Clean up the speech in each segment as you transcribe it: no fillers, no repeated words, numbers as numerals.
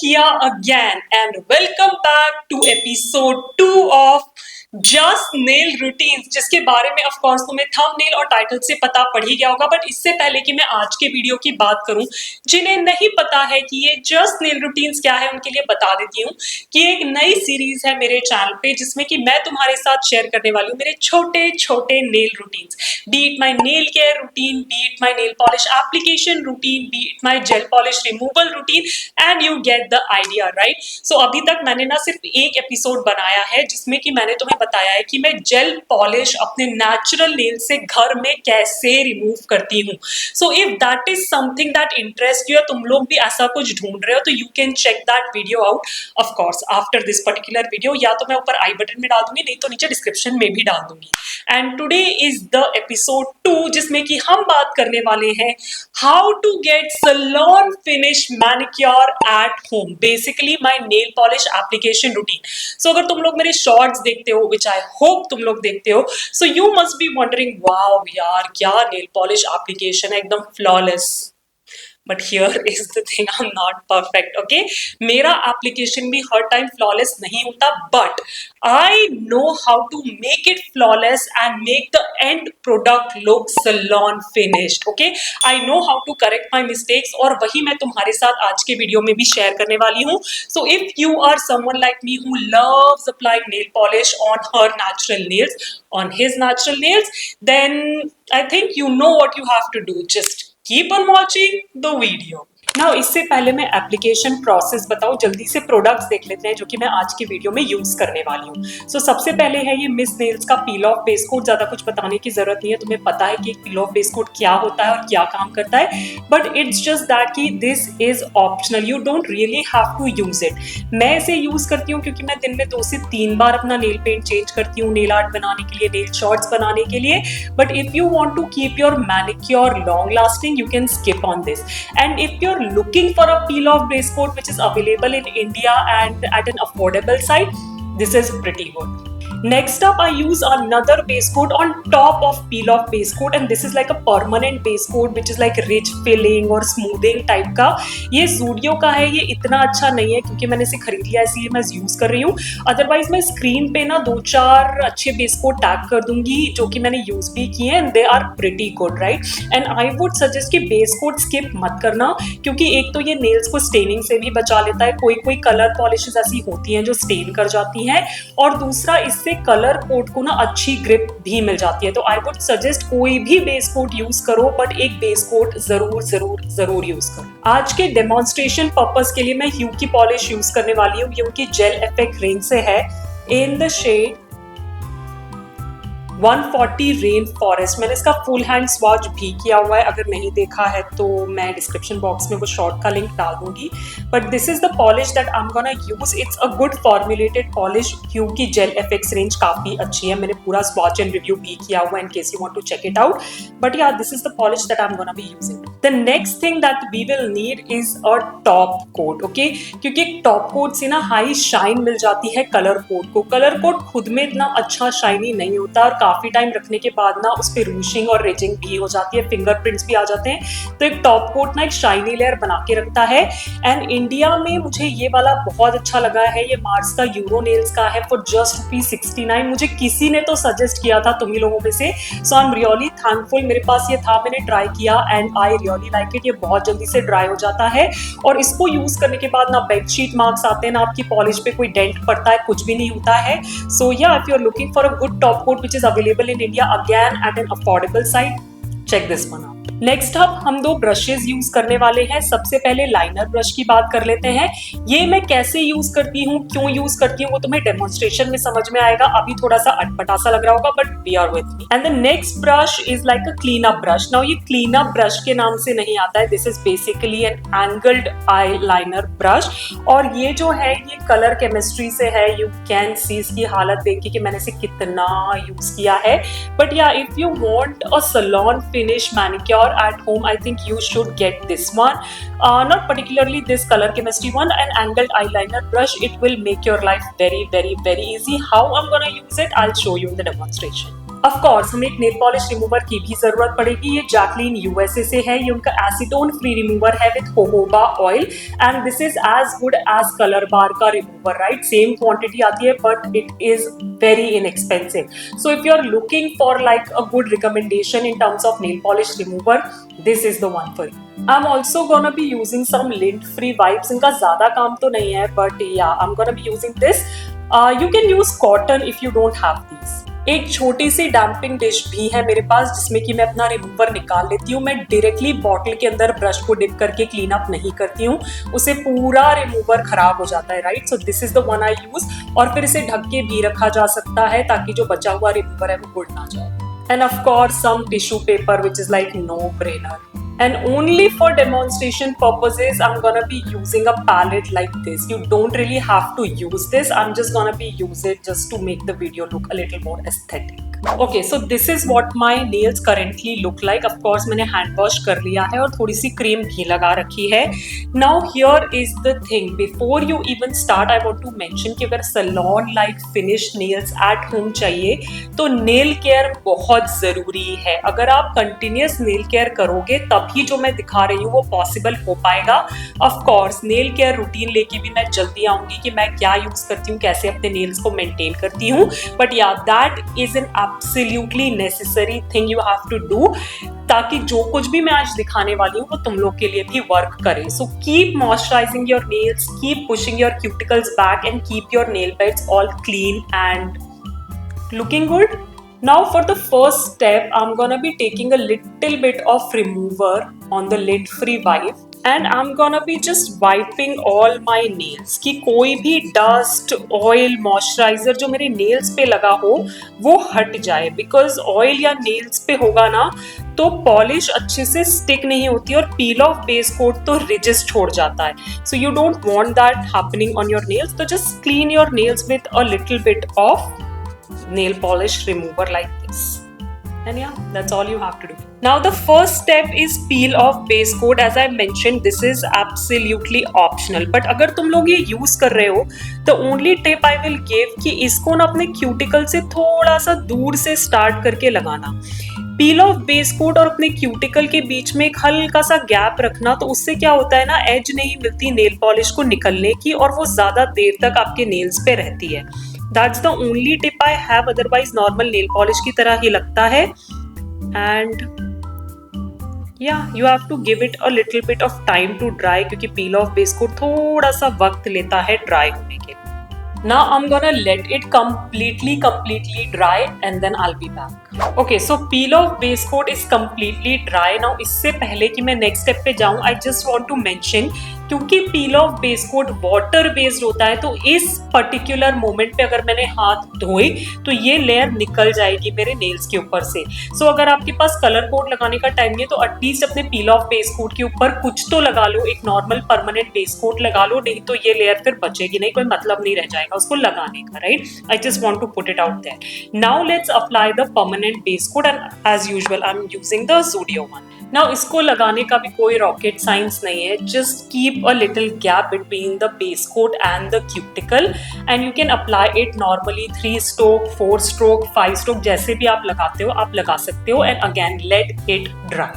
किया again and welcome back to episode 2 of just nail routines, जिसके बारे में ऑफ कोर्स तुम्हें थंबनेल और टाइटल से पता पड़ ही गया होगा। बट इससे पहले कि मैं आज के वीडियो की बात करूं, जिन्हें नहीं पता है कि ये जस्ट नेल रूटीन्स क्या है, उनके लिए बता देती हूँ कि एक नई सीरीज है मेरे चैनल पे, जिसमें कि मैं तुम्हारे साथ शेयर करने वाली हूँ मेरे छोटे छोटे nail routines, be it my nail care routine, be it my nail polish application routine, be it my gel polish removal routine, and you get the idea right. So अभी तक मैंने ना सिर्फ एक एपिसोड बनाया है जिसमें कि मैंने तुम्हें बताया है कि मैं जेल पॉलिश अपने नेचुरल नेल से घर में कैसे रिमूव करती हूँ। So if that is something that interest you, तुम लोग भी ऐसा कुछ ढूंढ रहे हो, तो you can check that video out of course after this particular video, या तो मैं ऊपर आई बटन में डाल दूंगी, नहीं तो नीचे डिस्क्रिप्शन में भी डाल दूंगी। And today is the episode 2, जिसमें कि हम बात करने वाले हैं how to get salon finish manicure at home, basically my nail polish application routine. So अगर तुम लोग मेरे शॉर्ट्स देखते हो, विच आई होप तुम लोग देखते हो, so you must be wondering wow यार क्या नेल पॉलिश एप्लीकेशन है, एकदम flawless. But here is the thing, I am not perfect, okay. मेरा एप्लीकेशन भी हर टाइम फ्लॉलेस नहीं होता, but I know how to make it flawless and make the end product look salon finished, okay. I know how to correct my mistakes, और वही मैं तुम्हारे साथ आज के वीडियो में भी शेयर करने वाली हूँ। So if you are someone like me who loves applying nail polish on her natural nails, on his natural nails, then I think you know what you have to do. Just keep on watching the video. Now, इससे पहले मैं application process बताऊं, जल्दी से products देख लेते हैं जो कि मैं आज की वीडियो में यूज करने वाली हूँ। सो सबसे पहले है ये मिस नेल्स का पील ऑफ बेस कोट। ज्यादा कुछ बताने की जरूरत नहीं है, तुम्हें पता है कि पील ऑफ बेस कोट क्या होता है और क्या काम करता है, बट इट्स जस्ट दैट कि this is optional, you don't really have to use it. मैं इसे यूज करती हूँ क्योंकि मैं दिन में 2 से 3 बार अपना नेल पेंट चेंज करती हूँ, नेल आर्ट बनाने के लिए, नेल शॉर्ट्स बनाने के लिए। But if you want to keep your manicure long lasting, you can skip on this. And if you're looking for a peel off base coat which is available in India and at an affordable site, this is pretty good. Next up, I use another base coat on top of peel off base coat, and this is like a permanent base coat which is like rich filling और smoothing type का। ये Zudio का है, ये इतना अच्छा नहीं है क्योंकि मैंने इसे खरीद लिया इसलिए मैं यूज कर रही हूँ। अदरवाइज मैं स्क्रीन पे ना 2-4 अच्छे बेस कोट टैग कर दूंगी जो कि मैंने यूज भी किए हैं, they are pretty good right. And I would suggest कि बेस कोट स्किप मत करना, क्योंकि एक तो ये नेल्स को स्टेनिंग से भी बचा लेता है, कोई कोई कलर पॉलिशेस ऐसी होती हैं जो स्टेन कर जाती हैं, और दूसरा इससे कलर कोट को ना अच्छी ग्रिप भी मिल जाती है। तो आई वुड सजेस्ट कोई भी बेस कोट यूज करो, बट एक बेस कोट जरूर जरूर जरूर यूज करो। आज के डेमोन्स्ट्रेशन पर्पस के लिए मैं ह्यू की पॉलिश यूज करने वाली हूँ। ह्यू की जेल इफेक्ट रेंज से है, in the shade 140 rain forest. मैंने इसका फुल हैंड स्वॉच भी किया हुआ है, अगर नहीं देखा है तो मैं डिस्क्रिप्शन बॉक्स में वो शॉर्ट का लिंक डाल दूंगी। But this is the polish that I am gonna use, it's a good formulated polish. ह्यू की जेल एफएक्स रेंज काफी अच्छी है, मैंने पूरा स्वॉच एंड रिव्यू भी किया हुआ है in case you want to check it out. But या this is the polish that I am gonna be using. The next thing that we will need is a top coat, okay, क्योंकि top coat से ना high shine मिल जाती है colour coat को। Colour coat खुद में इतना अच्छा शाइनी नहीं होता, और काफी टाइम रखने के बाद ना उस पे रूशिंग और रेजिंग भी हो जाती है, फिंगरप्रिंट्स भी आ जाते हैं। तो एक टॉप कोट ना एक शाइनी लेयर बना के रखता है। एंड इंडिया में मुझे ये वाला बहुत अच्छा लगा है, ये मार्स का यूरो नेल्स का है फॉर जस्ट ₹69। मुझे किसी ने तो सजेस्ट किया था तुम ही लोगों में से, सो आई एम रियली थैंकफुल। मेरे पास ये था, मैंने ट्राई किया and I really like it. ये बहुत जल्दी से ड्राई हो जाता है, और इसको यूज करने के बाद ना बेडशीट मार्क्स आते हैं, ना आपकी पॉलिश पे कोई डेंट पड़ता है, कुछ भी नहीं होता है। So yeah if you are looking for a good top coat which is available in India again at an affordable site, check this one out. Next अब हम 2 ब्रशेज यूज करने वाले हैं। सबसे पहले लाइनर ब्रश की बात कर लेते हैं। ये मैं कैसे यूज करती हूँ, क्यों यूज करती हूँ, वो तुम्हें डेमोन्स्ट्रेशन में समझ में आएगा। अभी थोड़ा सा अटपटा सा लग रहा होगा, but bear with me. And the next brush is like a clean up brush. Now ये क्लीन अप ब्रश के नाम से नहीं आता है, this is basically an angled eyeliner brush, और ये जो है ये कलर केमिस्ट्री से है। यू कैन सी इसकी हालत देखिए कि मैंने इसे कितना यूज किया है। But yeah if you want a salon finish manicure at home, I think you should get this one, not particularly this color chemistry one, an angled eyeliner brush. It will make your life very very very easy. How I'm gonna use it, I'll show you in the demonstration. Of course हमें एक nail polish remover की भी जरूरत पड़ेगी। ये Jacqueline USA से है। ये उनका एसीटोन फ्री रिमूवर है with jojoba oil and this is as good as Colorbar का रिमूवर, राइट? सेम क्वांटिटी आती है but it is very inexpensive. So if you are looking for like a good recommendation in terms of nail polish remover, this is the one for you. I'm also gonna be using some lint free wipes. इनका ज्यादा काम तो नहीं है but yeah, I'm gonna be using this. You can use cotton if you don't have these. एक छोटी सी damping dish भी है मेरे पास जिसमें कि मैं अपना रिमूवर निकाल लेती हूँ। मैं डायरेक्टली बॉटल के अंदर ब्रश को डिप करके क्लीन अप नहीं करती हूँ, उसे पूरा रिमूवर खराब हो जाता है, right? So this is the one I use. और फिर इसे ढक के भी रखा जा सकता है ताकि जो बचा हुआ रिमूवर है वो उड़ ना जाए। And of course some tissue paper which is like no brainer. And only for demonstration purposes I'm gonna be using a palette like this. You don't really have to use this. I'm just gonna be use it just to make the video look a little more aesthetic. Okay, so this is what my nails currently look like. Of course मैंने hand wash कर लिया है और थोड़ी सी cream भी लगा रखी है। Now here is the thing. Before you even start, I want to mention कि अगर salon like finished nails at home चाहिए तो nail care बहुत जरूरी है। अगर आप कंटिन्यूस नेल केयर करोगे तभी जो मैं दिखा रही हूँ वो पॉसिबल हो पाएगा। Of course nail care routine लेके भी मैं जल्दी आऊंगी कि मैं क्या यूज करती हूँ, कैसे अपने नेल्स को मेंटेन करती हूँ। But yeah that is an absolutely necessary thing you have to do ताकि जो कुछ भी मैं आज दिखाने वाली हूँ वो तुम लोग के लिए भी वर्क करे। So keep moisturising your nails, keep pushing your cuticles back and keep your nail beds all clean and looking good. Now for the first step, I'm gonna be taking a little bit of remover on the lint free wipe and I'm gonna be just wiping all my nails कि कोई भी dust, oil, moisturizer जो मेरे nails पे लगा हो वो हट जाए। Because oil या nails पे होगा ना तो पॉलिश अच्छे से स्टिक नहीं होती और पील ऑफ बेस कोट तो रिजेस छोड़ जाता है। So you don't want that happening on your nails. तो just clean your nails with a little bit of nail polish remover like this, and yeah, that's all you have to do. Now the first step is peel off base coat. As I mentioned, this is absolutely optional, but अगर तुम लोग ये use कर रहे हो the only tip I will give कि इसको ना अपने क्यूटिकल से थोड़ा सा दूर से स्टार्ट करके लगाना। पील ऑफ बेस कोट और अपने क्यूटिकल के बीच में एक हल्का सा गैप रखना, तो उससे क्या होता है ना, एज नहीं मिलती नेल पॉलिश को निकलने की और वो ज्यादा देर तक आपके नेल्स पे रहती है। That's the only tip I have, otherwise normal nail polish की तरह ही लगता है। And yeah, you have to give it a little bit of time to dry क्योंकि peel off base coat थोड़ा सा वक्त लेता है dry होने के लिए। Now I'm gonna let it completely dry and then I'll be back. Okay, so peel off base coat is completely dry. Now इससे पहले कि मैं next step पे जाऊँ, I just want to mention क्योंकि peel off base coat water based होता है तो इस particular moment पे अगर मैंने हाथ धोए तो ये लेयर निकल जाएगी मेरे नेल्स के ऊपर से। So अगर आपके पास कलर कोट लगाने का टाइम नहीं है तो एटलीस्ट अपने peel off base coat के ऊपर कुछ तो लगा लो, एक नॉर्मल परमानेंट बेस कोट लगा लो, नहीं तो ये लेयर फिर बचेगी नहीं, कोई मतलब नहीं रह जाएगा उसको लगाने का, right? I just want to put it out there. Now let's apply the permanent base coat and as usual I'm using the Zudio one. Now इसको लगाने का भी कोई रॉकेट साइंस नहीं है, just keep a little gap between the base coat and the cuticle and you can apply it normally 3 stroke, 4 stroke, 5 stroke जैसे भी आप लगाते हो आप लगा सकते हो and again let it dry.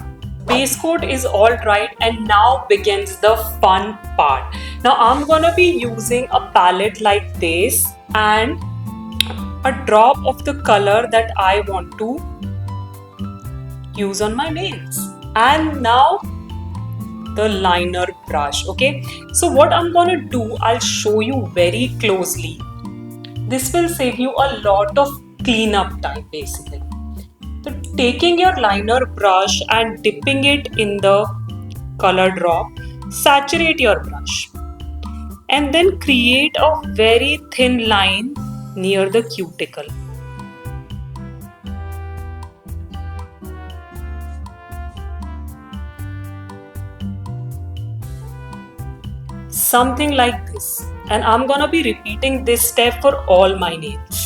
Base coat is all dried and now begins the fun part. Now I'm gonna be using a palette like this and a drop of the color that I want to use on my nails. And now the liner brush. Okay, so what I'm gonna do, I'll show you very closely. This will save you a lot of cleanup time basically. So taking your liner brush and dipping it in the color drop, saturate your brush and then create a very thin line near the cuticle. Something like this, and I'm gonna be repeating this step for all my nails.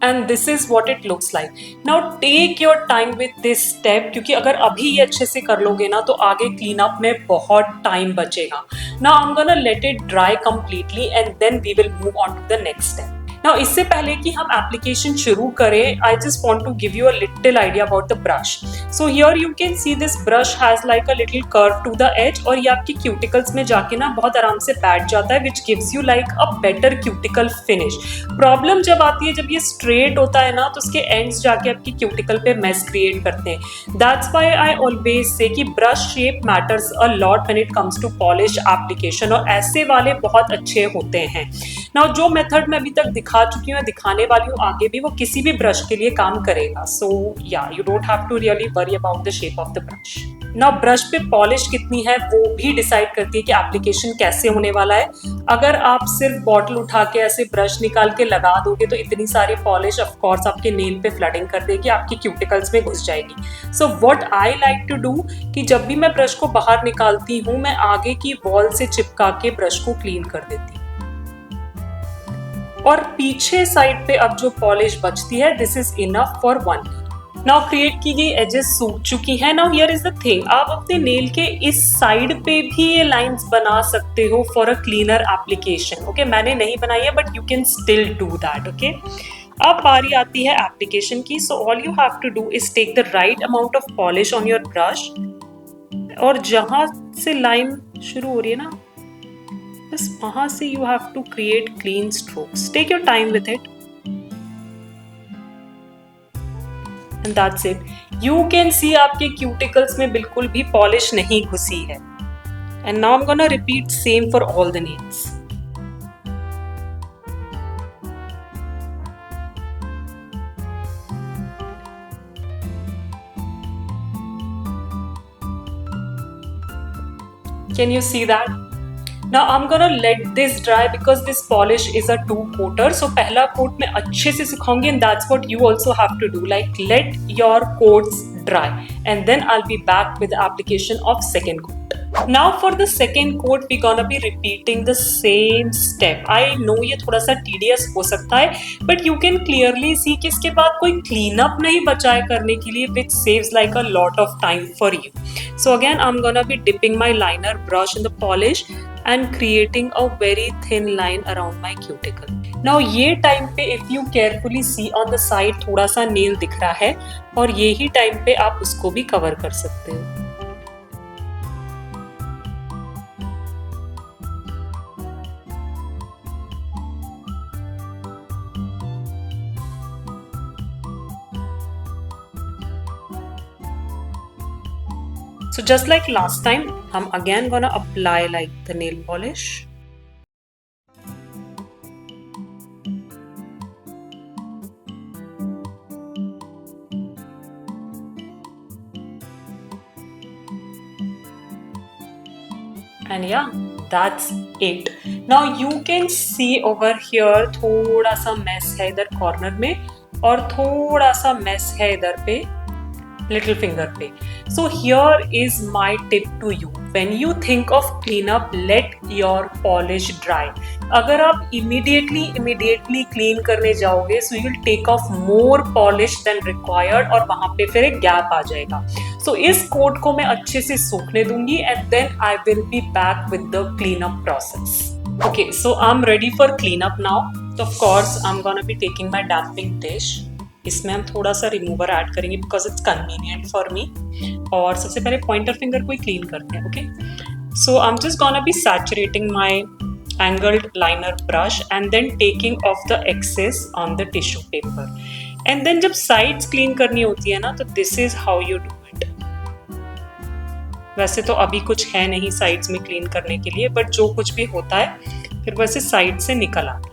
And this is what it looks like. Now take your time with this step, क्योंकि अगर अभी ये अच्छे से कर लोगे ना तो आगे क्लीन अप में बहुत टाइम बचेगा. Now I am gonna let it dry completely and then we will move on to the next step. Now इससे पहले कि हम एप्लीकेशन शुरू करें, I just want to give you a little idea about the brush. So here you can see this brush has like a little curve to the edge, और ये आपकी cuticles में जाके ना बहुत आराम से बैठ जाता है, which gives you like a better cuticle finish. Problem जब आती है जब ये स्ट्रेट होता है ना, तो उसके एंड्स जाके आपकी क्यूटिकल पे मेस क्रिएट करते हैं. That's why I always say कि brush shape matters a lot when it comes to polish application, और ऐसे वाले बहुत अच्छे होते हैं. नाउ जो मेथड मैं अभी तक दिखा चुकी हूँ, दिखाने वाली हूँ आगे भी, वो किसी भी ब्रश के लिए काम करेगा. So yeah you don't have to really worry about the shape of the brush. Now brush पे पॉलिश कितनी है वो भी डिसाइड करती है कि एप्लीकेशन कैसे होने वाला है. अगर आप सिर्फ बॉटल उठा के ऐसे ब्रश निकाल के लगा दोगे तो इतनी सारी पॉलिश ऑफ कोर्स आपके नेल पे फ्लडिंग कर देगी, आपकी क्यूटिकल्स में घुस जाएगी. So what I like to do कि जब भी मैं ब्रश को बाहर निकालती हूँ, मैं आगे की वॉल से चिपका के ब्रश को क्लीन कर देती हूँ, और पीछे साइड पे अब जो पॉलिश बचती है, this is enough for one. Now create की गई एजेस सूख चुकी है. Now here is the thing, आप अपने नेल के इस साइड पे भी ये लाइंस बना सकते हो for a cleaner application. Okay, मैंने नहीं बनाई है but you can still do that. Okay, अब बारी आती है एप्लीकेशन की. So all you have to do is take the right amount of polish on your brush, और जहां से लाइन शुरू हो रही है ना, बस वहां से you have to create clean strokes. Take your time with it and that's it. You can see आपके क्यूटिकल्स में बिल्कुल भी पॉलिश नहीं घुसी है. And now I am gonna repeat same for all the nails. Can you see that? Now I'm gonna let this dry because this polish is a two coater. So पहला coat मैं अच्छे से सिखाऊंगी and that's what you also have to do. Like let your coats dry and then I'll be back with the application of second coat. Now for the second coat we gonna be repeating the same step. I know ये थोड़ा सा tedious हो सकता है, but you can clearly see कि इसके बाद कोई clean up नहीं बचा है करने के लिए, which saves like a lot of time for you. So again I'm gonna be dipping my liner brush in the polish and creating a very thin line around my cuticle. Now ये time पे if you carefully see on the side थोड़ा सा nail दिख रहा है, और यही time पे आप उसको भी कवर कर सकते हो. So just like last time, I'm again gonna apply like the nail polish. And yeah, that's it. Now you can see over here थोड़ा सा mess है इधर corner में, और थोड़ा सा mess है इधर पे little finger पे. So here is my tip to you. When you think of cleanup, let your polish dry. अगर आप immediately clean करने जाओगे, so you'll take off more polish than required, और वहाँ पे फिर एक gap आ जाएगा. So इस कोट को मैं अच्छे से सूखने दूंगी and then I will be back with the cleanup process. Okay, so I'm ready for cleanup now. So of course I'm gonna be taking my damping dish. इसमें हम थोड़ा सा रिमूवर ऐड करेंगे because it's convenient for me. और सबसे पहले pointer finger को ही clean करते हैं. Okay, so I am just gonna be saturating my angled liner brush and then taking off the excess on the tissue paper. And then जब sides clean करनी होती है ना, तो this is how you do it. वैसे तो अभी कुछ है नहीं साइड्स में क्लीन करने के लिए, बट जो कुछ भी होता है फिर वैसे साइड से निकल आता.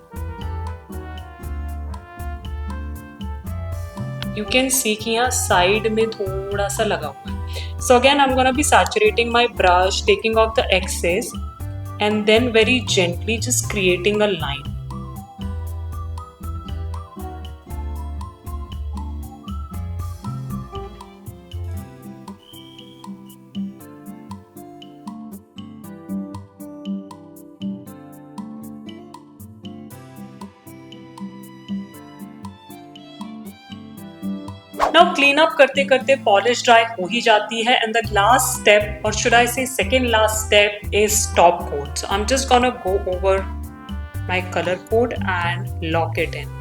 You can see कि यहाँ साइड में थोड़ा सा लगा हुआ है. So again I'm gonna be saturating my brush, taking off the excess and then very gently just creating a line. Now clean up करते करते पॉलिश ड्राई हो ही जाती है and the last step or should I say second last step is top coat. So I am just gonna go over my colour code and lock it in.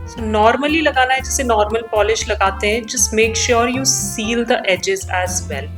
So normally लगाना है जैसे normal polish लगाते हैं. Just make sure you seal the edges as well.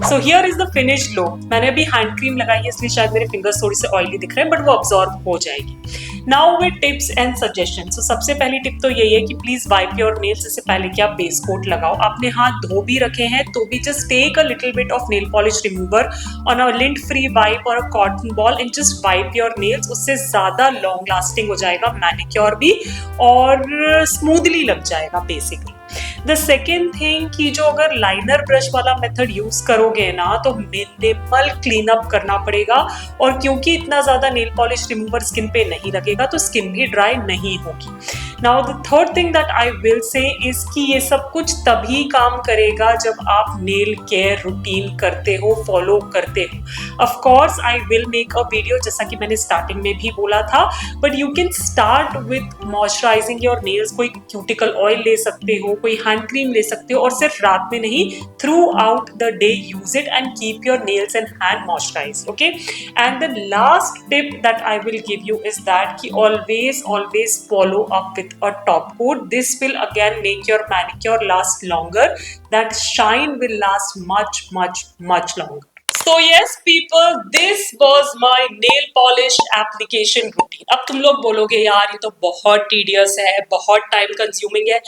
So here is the finished look. मैंने अभी hand cream लगाई है इसलिए शायद मेरे फिंगर्स थोड़ी से ऑयली दिख रहे हैं, बट वो अब्सॉर्ब हो जाएगी. Now with tips and suggestion. So सबसे पहली टिप तो यही है कि प्लीज वाइप योर नेल्स इससे पहले कि आप बेस कोट लगाओ. आपने हाथ धो भी रखे हैं तो भी just take a little bit of nail polish remover on a lint free wipe और a cotton ball and just wipe your nails. उससे ज्यादा लॉन्ग लास्टिंग हो जाएगा मैनिक्योर भी और स्मूथली लग जाएगा बेसिकली. द सेकेंड थिंग कि जो अगर लाइनर ब्रश वाला मेथड यूज करोगे ना तो मिनिमल क्लीन अप करना पड़ेगा और क्योंकि इतना ज्यादा नेल पॉलिश रिमूवर स्किन पे नहीं लगेगा तो स्किन भी ड्राई नहीं होगी. Now the third thing that I will say is कि ये सब कुछ तभी काम करेगा जब आप नेल केयर रूटीन करते हो, फॉलो करते हो. Of course I will make a video जैसा कि मैंने स्टार्टिंग में भी बोला था, but you can start with moisturising your nails. कोई क्यूटिकल ऑयल ले सकते हो, कोई हैंड क्रीम ले सकते हो और सिर्फ रात में नहीं, through out the day use it and keep your nails and hand moisturised. Okay, and the last tip that I will give you is that कि always follow up with a top coat. This will again make your manicure last longer. That shine will last much longer. So yes people, this was my nail polish application routine. अब तुम लोग बोलोगे यार ये तो बहुत tedious है, बहुत time consuming है,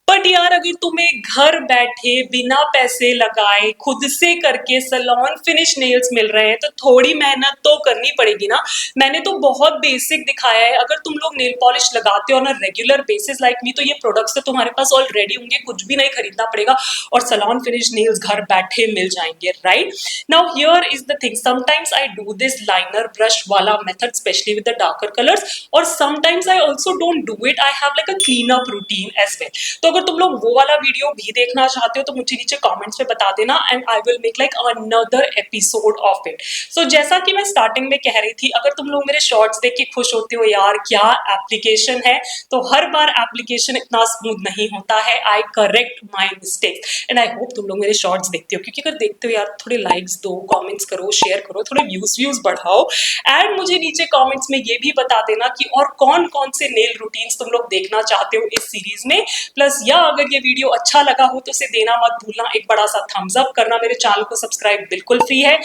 बट यार अगर तुम्हें घर बैठे बिना पैसे लगाए खुद से करके सैलून फिनिश नेल्स मिल रहे हैं तो थोड़ी मेहनत तो करनी पड़ेगी ना. मैंने तो बहुत बेसिक दिखाया है. अगर तुम लोग नेल पॉलिश लगाते हो ना रेगुलर बेसिस लाइक मी तो ये प्रोडक्ट्स तो तुम्हारे पास ऑलरेडी होंगे, कुछ भी नहीं खरीदना पड़ेगा और सैलून फिनिश नेल्स घर बैठे मिल जाएंगे. Right now here is the thing, sometimes I do this liner brush वाला method specially with the darker colours और sometimes I also don't do it. I have like a clean up routine as well. तो अगर तुम लोग वो वाला video भी देखना चाहते हो तो मुझे नीचे कमेंट्स में बता देना and I will make like another episode of it. So जैसा कि मैं स्टार्टिंग में कह रही थी, अगर तुम लोग मेरे शॉर्ट्स देख के खुश होते हो यार क्या एप्लीकेशन है, तो हर बार एप्लीकेशन इतना स्मूथ नहीं होता है. आई correct my mistakes and I hope तुम लोग मेरे शॉर्ट्स देखते हो, क्योंकि अगर देखते हो यार थोड़े लाइक्स दो, कॉमेंट्स करो, शेयर करो, थोड़े व्यूज बढ़ाओ एंड मुझे नीचे कॉमेंट्स में ये भी बता देना कि और कौन कौन से नेल रूटीन्स तुम लोग देखना चाहते हो इस सीरीज में. प्लस या अगर ये वीडियो अच्छा लगा हो तो उसे देना मत भूलना, एक बड़ा सा थम्स अप करना, मेरे चैनल को सब्सक्राइब बिल्कुल फ्री है,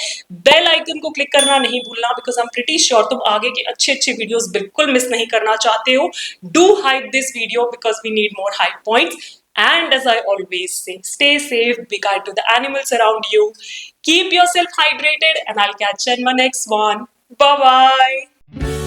बेल आइकन को क्लिक करना नहीं भूलना because I am pretty sure तुम आगे के अच्छे वीडियोस बिल्कुल मिस नहीं करना चाहते हो. Do hype this video because we need more hype points. And as I always say, stay safe, be kind to the animals around you, keep yourself hydrated, and I'll catch you in my next one. Bye bye.